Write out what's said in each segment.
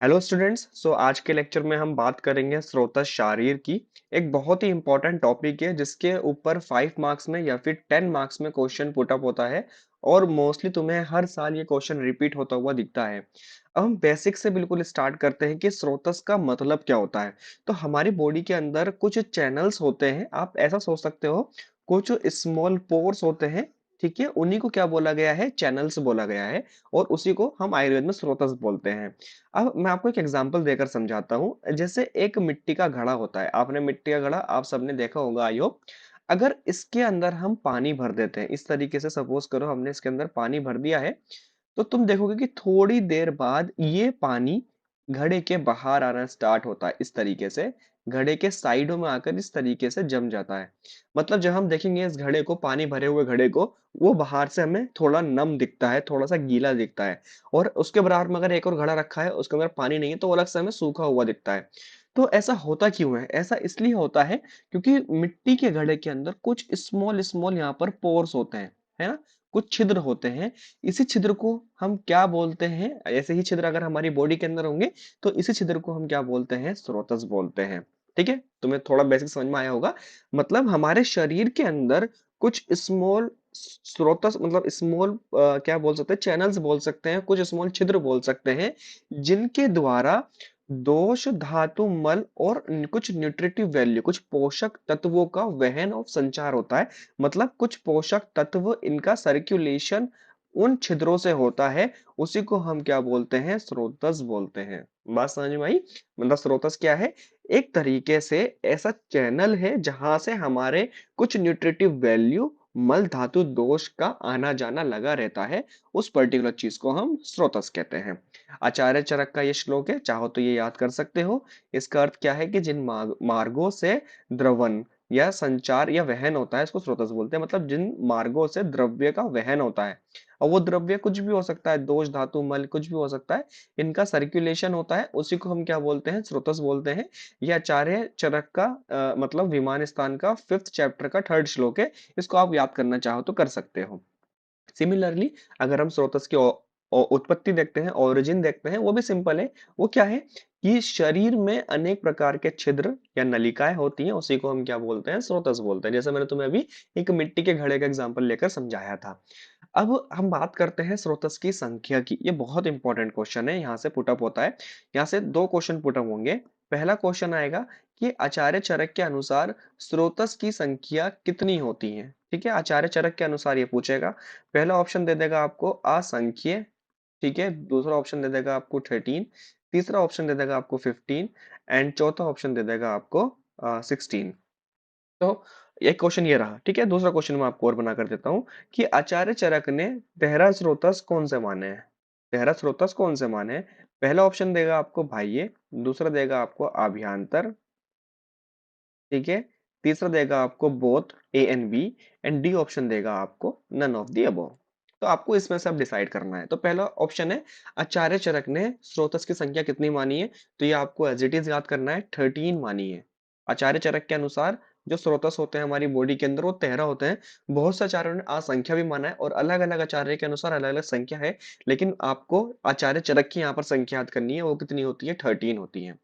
Hello students. आज के lecture में हम बात करेंगे स्रोतस शारीर की। एक बहुत ही इंपॉर्टेंट टॉपिक है जिसके ऊपर 5 मार्क्स में या फिर 10 मार्क्स में क्वेश्चन पुट अप होता है और मोस्टली तुम्हें हर साल ये क्वेश्चन रिपीट होता हुआ दिखता है। अब हम बेसिक से बिल्कुल स्टार्ट करते हैं कि स्रोतस का मतलब क्या होता है। तो हमारी बॉडी के अंदर कुछ चैनल्स होते हैं, आप ऐसा सोच सकते हो। कुछ स्मॉल पोर्स होते हैं, ठीक है, उन्हीं को क्या बोला गया है, चैनल्स बोला गया है। और उसी को हम आयुर्वेद में स्रोतस बोलते हैं। अब मैं आपको एक एग्जांपल देकर समझाता हूँ। जैसे एक मिट्टी का घड़ा होता है, आपने मिट्टी का घड़ा आप सबने देखा होगा आई होप। अगर इसके अंदर हम पानी भर देते हैं इस तरीके से, सपोज करो हमने इसके अंदर पानी भर दिया है, तो तुम देखोगे कि थोड़ी देर बाद ये पानी घड़े के बाहर आना स्टार्ट होता है। इस तरीके से घड़े के साइडों में आकर इस तरीके से जम जाता है। मतलब जब हम देखेंगे इस घड़े को, पानी भरे हुए घड़े को, वो बाहर से हमें थोड़ा नम दिखता है, थोड़ा सा गीला दिखता है। और उसके बराबर में अगर एक और घड़ा रखा है, उसके अंदर पानी नहीं है, तो वो अलग से हमें सूखा हुआ दिखता है। तो ऐसा होता क्यों है? ऐसा इसलिए होता है क्योंकि मिट्टी के घड़े के अंदर कुछ स्मॉल स्मॉल यहाँ पर पोर्स होते हैं, है ना, कुछ छिद्र होते हैं। इसी छिद्र को हम क्या बोलते हैं? ऐसे ही छिद्र अगर हमारी बॉडी के अंदर होंगे तो इसी छिद्र को हम क्या बोलते हैं? स्रोतस बोलते हैं। ठीक है, तुम्हें थोड़ा बेसिक समझ में आया होगा। मतलब हमारे शरीर के अंदर कुछ स्मॉल स्रोतस, मतलब स्मॉल क्या बोल सकते हैं, चैनल्स बोल सकते हैं, कुछ स्मॉल छिद्र बोल सकते हैं, जिनके द्वारा दोष धातु मल और कुछ न्यूट्रिटिव वैल्यू, कुछ पोषक तत्वों का वहन और संचार होता है। मतलब कुछ पोषक तत्व इनका सर्कुलेशन उन छिद्रों से होता है। उसी को हम क्या बोलते हैं? स्रोतस बोलते हैं। बात समझ में आई? मतलब स्रोतस क्या है? एक तरीके से ऐसा चैनल है जहां से हमारे कुछ न्यूट्रिटिव वैल्यू, मल धातु दोष का आना जाना लगा रहता है। उस पर्टिकुलर चीज को हम स्रोतस कहते हैं। आचार्य चरक का ये श्लोक है, चाहो तो ये याद कर सकते हो। इसका अर्थ क्या है कि जिन मार्गों से द्रवन या संचार या वहन होता है, इसको स्रोतस बोलते हैं। मतलब जिन मार्गों से द्रव्य का वहन होता है, और वो द्रव्य कुछ भी हो सकता है, दोष धातु मल कुछ भी हो सकता है, इनका सर्कुलेशन होता है, उसी को हम क्या बोलते हैं? स्रोतस बोलते हैं। ये आचार्य चरक का मतलब विमान स्थान का 5th चैप्टर का 3rd श्लोक है। इसको आप याद करना चाहो तो कर सकते हो। सिमिलरली अगर हम स्रोतस की उत्पत्ति देखते हैं, ओरिजिन देखते हैं, वो भी सिंपल है। वो क्या है कि शरीर में अनेक प्रकार के छिद्र या नलिकाएं होती हैं, उसी को हम क्या बोलते हैं? स्रोतस बोलते हैं। जैसे मैंने तुम्हें अभी एक मिट्टी के घड़े का एग्जांपल लेकर समझाया था। अब हम बात करते हैं स्रोतस की संख्या की। ये बहुत इंपॉर्टेंट क्वेश्चन है, यहाँ से पुटअप होता है। यहाँ से दो क्वेश्चन पुटअप होंगे। पहला क्वेश्चन आएगा कि आचार्य चरक के अनुसार स्रोतस की संख्या कितनी होती है। ठीक है, आचार्य चरक के अनुसार ये पूछेगा। पहला ऑप्शन दे देगा आपको असंख्य, ठीक है, दूसरा ऑप्शन दे देगा आपको 13, तीसरा ऑप्शन दे देगा आपको 15, एंड चौथा ऑप्शन दे देगा आपको 16। तो एक क्वेश्चन ये रहा। ठीक है, दूसरा क्वेश्चन मैं आपको और बना कर देता हूँ कि आचार्य चरक ने तेरह स्रोतस कौन से माने हैं? तेरह स्रोतस कौन से माने हैं? पहला ऑप्शन देगा आपको बाह्य, दूसरा देगा आपको आभ्यंतर, ठीक है, तीसरा देगा आपको both A and B, and D option देगा आपको नन ऑफ द अबव। तो आपको इसमें से अब डिसाइड करना है। तो पहला ऑप्शन है आचार्य चरक ने स्रोतस की संख्या कितनी मानी है, तो ये आपको एज इट इज याद करना है, 13 मानी है। आचार्य चरक के अनुसार जो स्रोतस होते हैं हमारी बॉडी के अंदर वो 13 होते हैं। बहुत से आचार्यों ने असंख्या भी माना है, और अलग अलग आचार्य के अनुसार अलग अलग संख्या है। लेकिन आपको आचार्य चरक की यहाँ पर संख्या याद करनी है, वो कितनी होती है? 13 होती है।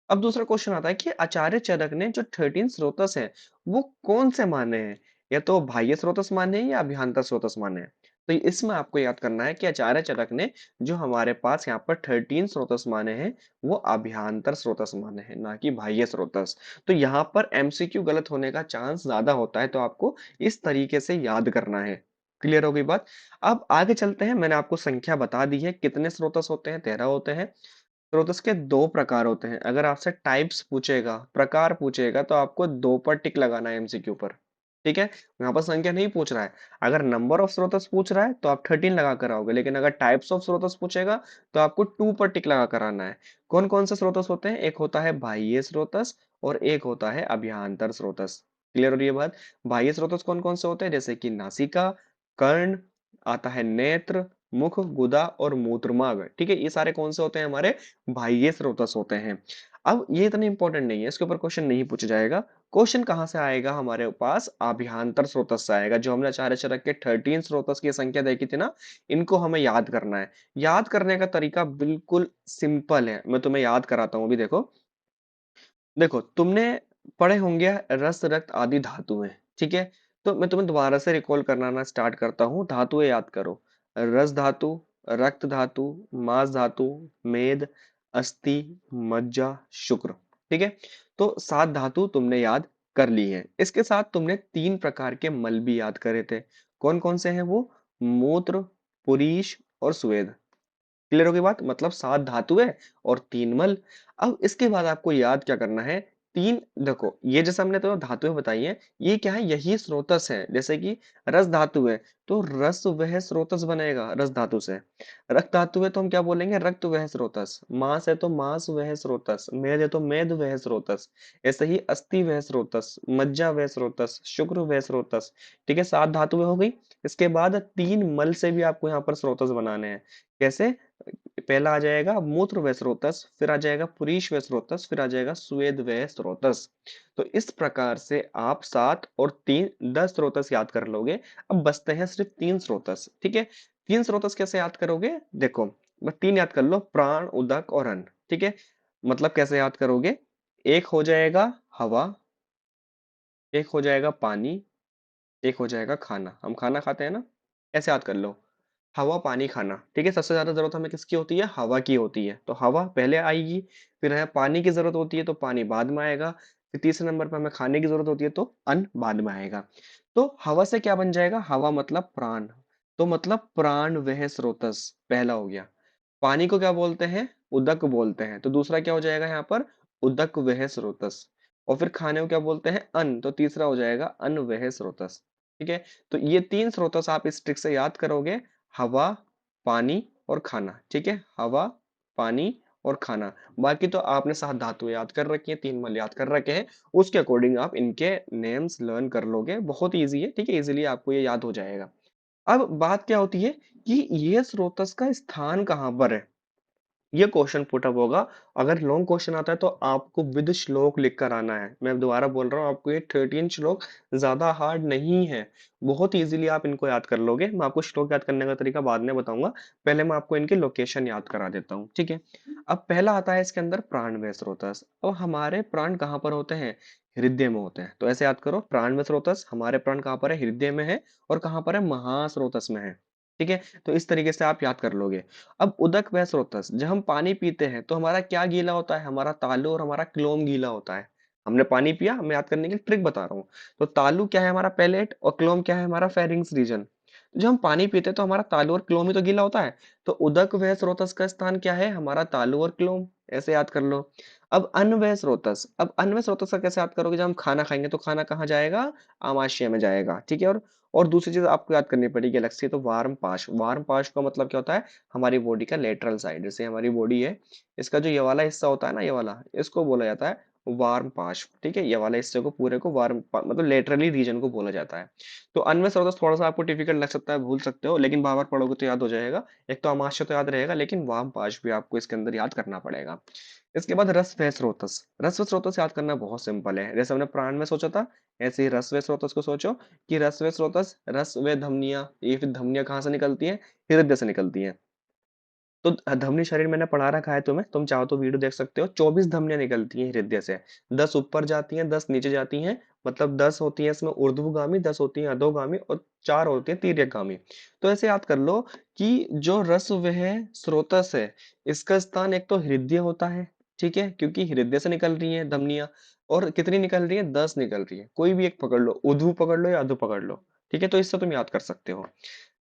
अब दूसरा क्वेश्चन आता है कि आचार्य चरक ने जो 13 स्रोतस है वो कौन से माने हैं? या तो बाह्य स्रोतस माने हैं या अभ्यंतर स्रोतस माने हैं। तो इसमें आपको याद करना है कि आचार्य चरक ने जो हमारे पास यहाँ पर 13 स्रोतस माने हैं वो अभ्यंतर स्रोतस माने हैं, ना कि बाह्य स्रोतस। तो यहाँ पर एमसीक्यू गलत होने का चांस ज्यादा होता है, तो आपको इस तरीके से याद करना है। क्लियर हो गई बात? अब आगे चलते हैं। मैंने आपको संख्या बता दी है, कितने स्रोतस होते हैं? 13 होते हैं। स्रोतस के दो प्रकार होते हैं। अगर आपसे टाइप्स पूछेगा, प्रकार पूछेगा, तो आपको दो पर टिक लगाना है एमसीक्यू पर। ठीक है, यहाँ पर संख्या नहीं पूछ रहा है। अगर नंबर ऑफ स्रोतस पूछ रहा है तो आप 13 लगा कर आओगे, लेकिन अगर टाइप्स ऑफ स्रोतस पूछेगा तो आपको 2 पर टिक लगा कर आना है। कौन कौन से स्रोतस होते हैं? एक होता है बाह्य स्रोतस और एक होता है अभ्यंतर स्रोतस। क्लियर हो रही है बात? बाह्य स्रोतस कौन कौन से होते हैं? जैसे कि नासिका, कर्ण, आता है नेत्र, मुख, गुदा और मूत्रमार्ग। ठीक है, ये सारे कौन से होते हैं? हमारे बाह्य स्रोतस होते हैं। अब ये इतने इंपॉर्टेंट नहीं है, इसके ऊपर क्वेश्चन नहीं पूछा जाएगा। क्वेश्चन कहाँ से आएगा हमारे पास? अभ्यंतर स्रोतस से आएगा। जो हमने आचार्य चरक के 13 स्रोतस की संख्या देखी थी ना, इनको हमें याद करना है। याद करने का तरीका बिल्कुल सिंपल है, मैं तुम्हें याद कराता हूँ। अभी देखो, देखो तुमने पढ़े होंगे रस रक्त आदि धातुएं, ठीक है? तो मैं तुम्हें दोबारा से रिकॉल कराना स्टार्ट करता हूँ। धातुएं याद करो। रस धातु, रक्त धातु, मांस धातु, मेद, अस्थि, मज्जा, शुक्र। ठीक है, तो 7 धातु तुमने याद कर ली है। इसके साथ तुमने 3 प्रकार के मल भी याद करे थे। कौन कौन से हैं वो? मूत्र, पुरीश और स्वेद। क्लियर होगी बात? मतलब 7 धातु है और 3 मल। अब इसके बाद आपको याद क्या करना है? 3, देखो ये जैसे हमने तो धातुएं बताई हैं, ये क्या है? यही स्रोतस है। जैसे कि रस धातु है तो रस वह स्रोतस बनेगा रस धातु से। रक्त धातु है तो हम क्या बोलेंगे? रक्त वह स्रोतस। मांस है तो मांस वह स्रोतस। मेद है तो मेद वह स्रोतस। ऐसे ही अस्थि वह स्रोतस, मज्जा वह स्रोतस, शुक्र वह स्रोतस। ठीक है, 7 धातुएं हो गई। इसके बाद 3 मल से भी आपको यहाँ पर स्रोतस बनाने हैं। कैसे? पहला आ जाएगा मूत्र व स्रोतस, फिर आ जाएगा पुरीश व स्रोतस, फिर आ जाएगा स्वेद व स्रोतस। तो इस प्रकार से आप 7 और 3 10 स्रोतस याद कर लोगे। अब बचते हैं सिर्फ 3 स्रोतस। ठीक है, 3 स्रोतस कैसे याद करोगे? देखो, बस 3 याद कर लो, प्राण, उदक और अन्न। ठीक है, मतलब कैसे याद करोगे? एक हो जाएगा हवा, एक हो जाएगा पानी, एक हो जाएगा खाना। हम खाना खाते हैं ना, ऐसे याद कर लो। हवा, पानी, खाना। ठीक है, सबसे ज्यादा जरूरत हमें किसकी होती है? हवा की होती है, तो हवा पहले आएगी। फिर है पानी की जरूरत होती है तो पानी बाद में आएगा। फिर तीसरे नंबर पर हमें खाने की जरूरत होती है तो अन्न बाद में आएगा। तो हवा से क्या बन जाएगा? हवा मतलब प्राण। तो मतलब प्राण वह स्रोतस पहला हो गया। पानी को क्या बोलते हैं? उदक बोलते हैं, तो दूसरा क्या हो जाएगा यहाँ पर? उदक वह स्रोतस। और फिर खाने को क्या बोलते हैं? अन्न, तो तीसरा हो जाएगा अन्न वह स्रोतस। ठीक है, तो ये 3 स्रोतस आप इस ट्रिक से याद करोगे। हवा, पानी और खाना। ठीक है, हवा, पानी और खाना। बाकी तो आपने 7 धातु याद कर रखी है, 3 मल याद कर रखे हैं। उसके अकॉर्डिंग आप इनके नेम्स लर्न कर लोगे। बहुत इजी है, ठीक है, इजीली आपको ये याद हो जाएगा। अब बात क्या होती है कि ये स्रोतस का स्थान कहाँ पर है? ये क्वेश्चन पुट अप होगा। अगर लॉन्ग क्वेश्चन आता है तो आपको विद श्लोक लिख कर आना है। मैं दोबारा बोल रहा हूँ, आपको ये 13 श्लोक ज्यादा हार्ड नहीं है। बहुत इजीली आप इनको याद कर लोगे। मैं आपको श्लोक याद करने का तरीका बाद में बताऊंगा। पहले मैं आपको इनकी लोकेशन याद करा देता हूँ, ठीक है? अब पहला आता है इसके अंदर प्राण व स्रोतस। अब हमारे प्राण कहाँ पर होते हैं? हृदय में होते हैं। तो ऐसे याद करो, प्राण व स्रोतस, हमारे प्राण कहाँ पर है? हृदय में है। और कहाँ पर है? महास्रोतस में है। ठीक है, तो इस तरीके से आप याद कर लोगे। अब उदक व स्रोतस, जब हम पानी पीते हैं तो हमारा क्या गीला होता है? हमारा तालु और हमारा क्लोम गीला होता है। हमने पानी पिया, मैं याद करने के लिए ट्रिक बता रहा हूँ। तो तालु क्या है? हमारा पैलेट। और क्लोम क्या है? हमारा फेरिंग्स रीजन। जब हम पानी पीते हैं तो हमारा तालु और क्लोम ही तो गीला होता है। तो उदक व स्रोतस का स्थान क्या है? हमारा तालु और क्लोम। ऐसे याद कर लो। अब अन्न व स्रोतस, अब अन्न व स्रोतस का कैसे याद करोगे? जब हम खाना खाएंगे तो खाना कहाँ जाएगा? आमाशय में जाएगा। ठीक है, और दूसरी चीज आपको याद करनी पड़ेगी अलग से, तो वार्म पाश। वार्म पाश का मतलब क्या होता है? हमारी बॉडी का लेटरल साइड। जैसे हमारी बॉडी है, इसका जो ये वाला हिस्सा होता है ना, ये वाला, इसको बोला जाता है वार्म पाश। ठीक है, ये वाले हिस्से को पूरे को मतलब लेटरली रीजन को बोला जाता है। तो अनमें थोड़ा सा आपको डिफिकल्ट लग सकता है, भूल सकते हो, लेकिन बार बार पढ़ोगे तो याद हो जाएगा। एक तो अमाशय तो याद रहेगा, लेकिन वार्म पाश भी आपको इसके अंदर याद करना पड़ेगा। इसके बाद रस व स्रोतस। रस व स्रोतस याद करना बहुत सिंपल है। जैसे हमने प्राण में सोचा था, ऐसे ही रस व स्रोतस को सोचो कि रस व स्रोतस, रस व धमनियां। ये फिर धमनियां कहाँ से निकलती हैं? हृदय से निकलती हैं। तो धमनी शरीर मैंने पढ़ा रखा है तुम्हें, तुम चाहो तो वीडियो देख सकते हो। 24 धमनियां निकलती हैं हृदय से। 10 ऊपर जाती हैं, 10 नीचे जाती हैं। मतलब 10 होती हैं इसमें ऊर्ध्वगामी, 10 होती हैं अधोगामी और 4 होती हैं तिर्यकगामी। तो ऐसे याद कर लो कि जो रस वह स्रोतस है, इसका स्थान एक तो हृदय होता है। ठीक है, क्योंकि हृदय से निकल रही है धमनियां। और कितनी निकल रही है? 10 निकल रही है। कोई भी एक पकड़ लो, ऊर्ध्व पकड़ लो या अधो पकड़ लो। ठीक है, तो इससे तुम याद कर सकते हो।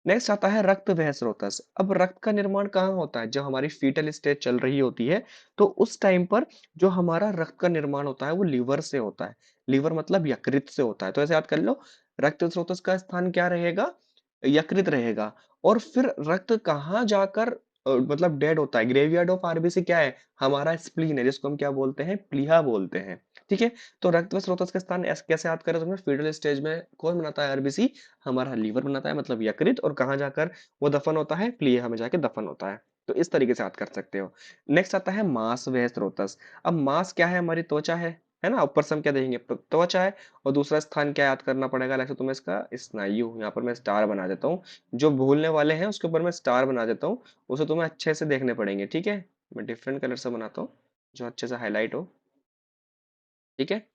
नेक्स्ट आता है रक्त वह स्रोतस। अब रक्त का निर्माण कहाँ होता है? जब हमारी फीटल स्टेज चल रही होती है, तो उस टाइम पर जो हमारा रक्त का निर्माण होता है वो लीवर से होता है। लीवर मतलब यकृत से होता है। तो ऐसे याद कर लो, रक्त स्रोतस का स्थान क्या रहेगा? यकृत रहेगा। और फिर रक्त कहाँ जाकर मतलब डेड होता है? ग्रेवयार्ड ऑफ आरबीसी क्या है? हमारा स्प्लीन है, जिसको हम क्या बोलते हैं? प्लीहा बोलते हैं। ठीक है, तो रक्त व स्रोतस का स्थान कैसे याद करें तुमने? फीटल स्टेज में कौन बनाता है आरबीसी? हमारा लीवर बनाता है, मतलब यकृत। और कहाँ जाकर वो दफन होता है? प्लीहा में जाके दफन होता है। तो इस तरीके से याद कर सकते हो। नेक्स्ट आता है मांस व स्रोतस। अब मांस क्या है? हमारी त्वचा है। है ना? ऊपर से हम क्या देखेंगे? त्वचा है और दूसरा स्थान क्या याद करना पड़ेगा? अलग से तुम्हें इसका स्नायु, यहाँ पर मैं स्टार बना देता हूँ। जो भूलने वाले हैं उसके ऊपर मैं स्टार बना देता हूँ, उसे तुम्हें अच्छे से देखने पड़ेंगे, ठीक है? मैं डिफरेंट कलर से बनाता हूँ, जो अच्छे से हाईलाइट हो, ठीक है?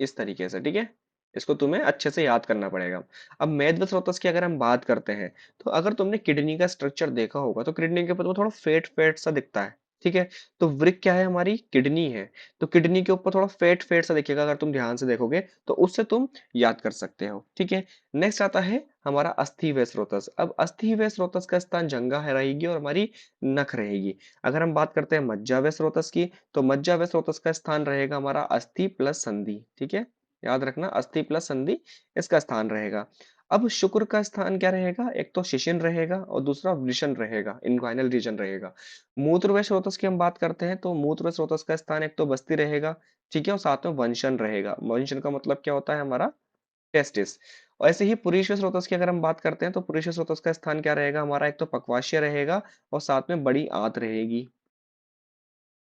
इस तरीके से, ठीक है? इसको तुम्हें अच्छे से याद करना पड़ेगा। अब मेद व स्रोतस की अगर हम बात करते हैं, तो अगर तुमने किडनी का स्ट्रक्चर देखा होगा, तो किडनी के ऊपर वो थोड़ा फैट-फैट सा दिखता है, ठीक है? तो वृक्क क्या है हमारी? किडनी है। तो किडनी के ऊपर थोड़ा फैट-फैट सा दिखेगा अगर तुम ध्यान से देखोगे, तो उससे तुम याद कर सकते हो, ठीक है? नेक्स्ट आता है हमारा अस्थि व स्रोतस। अब अस्थि व स्रोतस का स्थान जंघा है रहेगी और हमारी नख रहेगी। अगर हम बात करते हैं मज्जा व स्रोतस की, तो मज्जा व स्रोतस का स्थान रहेगा हमारा अस्थि प्लस संधि, ठीक है? याद रखना अस्थि प्लस संधि इसका स्थान रहेगा। अब शुक्र का स्थान क्या रहेगा? एक तो शिशिन रहेगा और दूसरा वृषण रहेगा, इंग्वाइनल रीजन रहेगा। मूत्र व स्रोतस की हम बात करते हैं, तो मूत्र व स्रोतस का स्थान एक तो बस्ती रहेगा, ठीक है? और साथ में वंशन रहेगा। वंशन का मतलब क्या होता है हमारा? टेस्टिस। और ऐसे ही पुरुष व स्रोतस की अगर हम बात करते हैं, तो पुरुष व स्रोतस का स्थान क्या रहेगा हमारा? एक तो पक्वाशय रहेगा और साथ में बड़ी आंत रहेगी।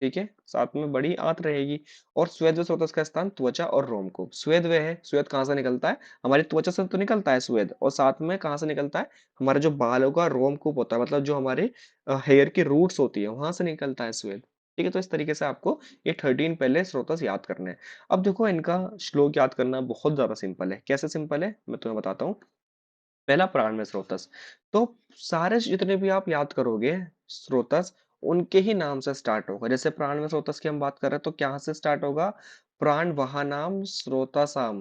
ठीक है, साथ में बड़ी आंत रहेगी। और स्वेद व स्रोतस का स्थान त्वचा और रोमकूप। स्वेद वह है, स्वेद कहाँ से निकलता है? हमारी त्वचा से तो निकलता है स्वेद, और साथ में कहाँ से निकलता है? हमारे जो बालों का रोमकूप होता है, मतलब जो हमारे हेयर की रूट्स होती है, वहां से निकलता है स्वेद। ठीक है, तो इस तरीके से आपको ये 13 पहले स्रोतस याद करने हैं। अब देखो, इनका श्लोक याद करना बहुत ज्यादा सिंपल है। कैसे सिंपल है, मैं तुम्हें बताता हूँ। पहला प्राण में स्रोतस। तो सारे जितने भी आप याद करोगे स्रोतस, उनके ही नाम से स्टार्ट होगा। जैसे प्राण में स्रोतस की हम बात कर रहे हैं, तो क्या से स्टार्ट होगा? प्राण वहानाम स्रोतासाम।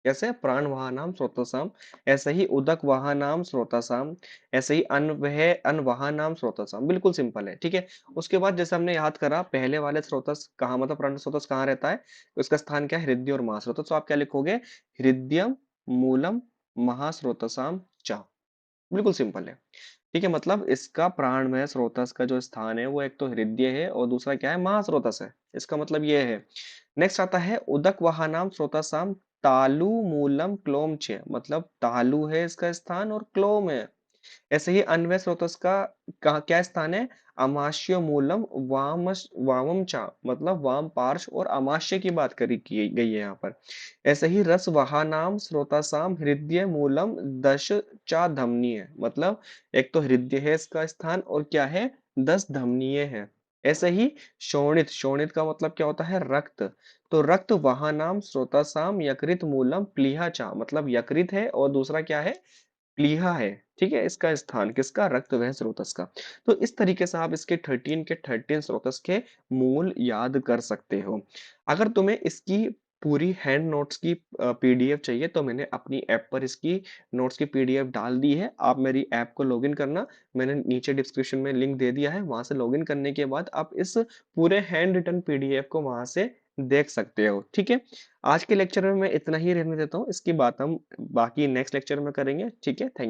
कैसे? प्राण वहानाम स्रोतासाम। ऐसे ही उदक वहानाम स्रोतासाम। ऐसे ही अन वहानाम स्रोतासाम। बिल्कुल सिंपल है, ठीक है। उसके बाद जैसे हमने याद करा, पहले वाले स्रोतस कहाँ, मतलब प्राण स्रोतस कहाँ रहता है, तो इसका स्थान क्या है? हृदय और महास्रोतस। तो आप क्या लिखोगे? हृदयम मूलम महास्रोतसाम च। बिल्कुल सिंपल है, ठीक है। मतलब इसका प्राणमय स्रोतस का जो स्थान है, वो एक तो हृदय है और दूसरा क्या है? महास्रोतस है। इसका मतलब ये है। नेक्स्ट आता है उदक वहानाम स्रोतसाम तालु मूलम क्लोम च। मतलब तालु है इसका स्थान और क्लोम है। ऐसे ही अन्वय स्रोतस का क्या स्थान है? अमाश्य मूलम वामम चा। मतलब वाम पार्श्व और अमाश्य की बात करी की गई है यहाँ पर। ऐसे ही रस वहानाम स्रोतासाम हृदय मूलम दश चा धमनीय। मतलब एक तो हृदय है इसका स्थान, और क्या है? 10 धमनीय है। ऐसे ही शोणित, शोणित का मतलब क्या होता है? रक्त। तो रक्त वहानाम स्रोतासाम यकृत मूलम प्लीहा चा। मतलब यकृत है और दूसरा क्या है? प्लीहा है, ठीक है। इसका स्थान किसका? रक्त वह स्रोतस का। तो इस तरीके से आप इसके 13 के 13 स्रोतस के मूल याद कर सकते हो। अगर तुम्हें इसकी पूरी हैंड नोट्स की पीडीएफ चाहिए, तो मैंने अपनी ऐप पर इसकी नोट्स की पीडीएफ डाल दी है। आप मेरी ऐप को लॉगिन करना, मैंने नीचे डिस्क्रिप्शन में लिंक दे दिया है। वहां से लॉगिन करने के बाद आप इस पूरे हैंड रिटन पीडीएफ को वहां से देख सकते हो, ठीक है। आज के लेक्चर में मैं इतना ही रहने देता हूँ। इसकी बात हम बाकी नेक्स्ट लेक्चर में करेंगे, ठीक है। थैंक